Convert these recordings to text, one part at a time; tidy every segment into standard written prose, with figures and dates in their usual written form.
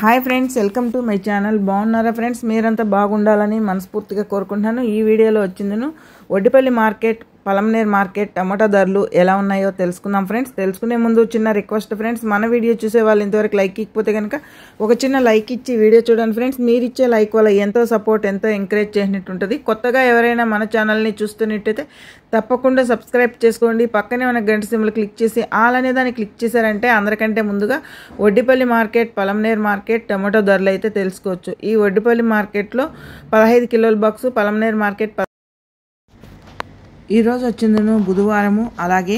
Hi friends, welcome to my channel. బాగున్నారా friends? మీరంతా బాగుండాలని మనస్ఫూర్తిగా కోరుకుంటున్నాను. ఈ వీడియోలో వచ్చిందను Vaddipalli market, Palamaner market tomato ధరలు ఎలా ఉన్నాయో తెలుసుకుందాం ఫ్రెండ్స్. తెలుసుకునే ముందు చిన్న రిక్వెస్ట్ ఫ్రెండ్స్, మన వీడియో చూసే వాళ్ళు ఇంతవరకు లైక్ ఇకపోతే కనుక ఒక చిన్న లైక్ ఇచ్చి వీడియో చూడండి ఫ్రెండ్స్. మీరు ఇచ్చే లైక్ వల్ల ఎంతో సపోర్ట్, ఎంతో ఎంకరేజ్ చేసినట్టు ఉంటుంది. కొత్తగా ఎవరైనా మన ఛానల్ని చూస్తున్నట్టయితే తప్పకుండా సబ్స్క్రైబ్ చేసుకోండి. పక్కనే ఉన్న గంట సింబల్ క్లిక్ చేసి ఆల్ అనే దాన్ని క్లిక్ చేశారంటే అందరికంటే ముందుగా Vaddipalli market, Palamaner market tomato ధరలు అయితే తెలుసుకోవచ్చు. ఈ వడ్డిపల్లి మార్కెట్లో 15 కిలోల బాక్సు, పలమనేర్ మార్కెట్ ఈరోజు వచ్చిందను బుధవారము, అలాగే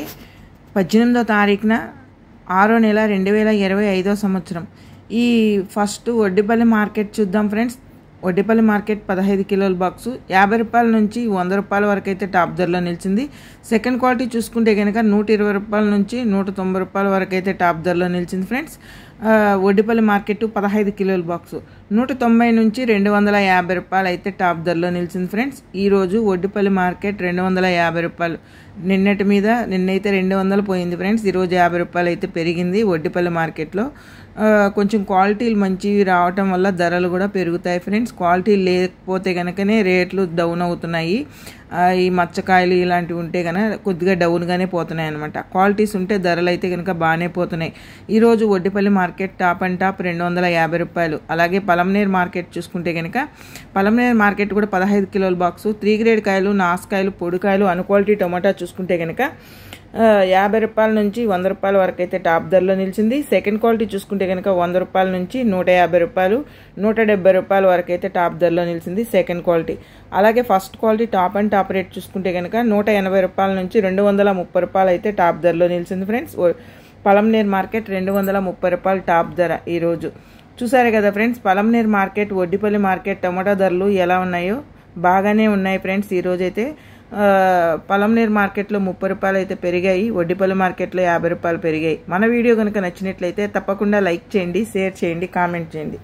18వ తారీఖున 6వ నెల 2025 సంవత్సరం. ఈ ఫస్ట్ వడ్డిపల్లి మార్కెట్ చూద్దాం ఫ్రెండ్స్. వడ్డిపల్లి మార్కెట్ 15 కిలోల బాక్సు 50 రూపాయల నుంచి 100 రూపాయల వరకు అయితే టాప్ ధరలో నిలిచింది. సెకండ్ క్వాలిటీ చూసుకుంటే కనుక 120 రూపాయల నుంచి 190 రూపాయల వరకు అయితే టాప్ ధరలో నిలిచింది ఫ్రెండ్స్. వడ్డిపల్లి మార్కెట్ 15 కిలోల బాక్సు 190 నుంచి 250 రూపాయలు అయితే టాప్ ధరలో నిలిచింది ఫ్రెండ్స్. ఈరోజు వడ్డిపల్లి మార్కెట్ 250 రూపాయలు. నిన్నైతే 200 పోయింది ఫ్రెండ్స్. ఈరోజు 50 రూపాయలు అయితే పెరిగింది వడ్డిపల్లి మార్కెట్లో. కొంచెం క్వాలిటీలు మంచివి రావటం వల్ల ధరలు కూడా పెరుగుతాయి ఫ్రెండ్స్. క్వాలిటీ లేకపోతే కనుకనే రేట్లు డౌన్ అవుతున్నాయి. ఈ మచ్చకాయలు ఇలాంటివి ఉంటే కనుక కొద్దిగా డౌన్గానే పోతున్నాయి అనమాట. క్వాలిటీస్ ఉంటే ధరలు అయితే కనుక బాగానే పోతున్నాయి. ఈరోజు Vaddipalli market top and top 250 రూపాయలు. అలాగే పలమనేర్ మార్కెట్ చూసుకుంటే కనుక పలమనేర్ మార్కెట్ కూడా 15 కిలోల బాక్సు 3 గ్రేడ్ కాయలు, నాసుకాయలు, పొడికాయలు, అన్ క్వాలిటీ టమాటా చూసుకుంటే కనుక 50 రూపాయల నుంచి 100 రూపాయల వరకు అయితే టాప్ ధరలో నిలిచింది. సెకండ్ క్వాలిటీ చూసుకుంటే కనుక 100 రూపాయల నుంచి 150 రూపాయలు, 170 రూపాయల వరకు అయితే టాప్ ధరలో నిలిచింది సెకండ్ క్వాలిటీ. అలాగే first quality top and top rate చూసుకుంటే కనుక 180 రూపాయల నుంచి 230 రూపాయలు అయితే టాప్ ధరలో నిలిచింది ఫ్రెండ్స్. పలమనేర్ మార్కెట్ 230 రూపాయలు టాప్ ధర ఈరోజు. చూసారు కదా friends, Palamaner market, Vaddipalli market tomato ధరలు ఎలా ఉన్నాయో బాగానే ఉన్నాయి ఫ్రెండ్స్. ఈరోజైతే పలమనేర్ మార్కెట్లో 30 రూపాయలు అయితే పెరిగాయి, వడ్డిపల్లి మార్కెట్లో 50 రూపాయలు పెరిగాయి. మన వీడియో కనుక నచ్చినట్లయితే తప్పకుండా లైక్ చేయండి, షేర్ చేయండి, కామెంట్ చేయండి.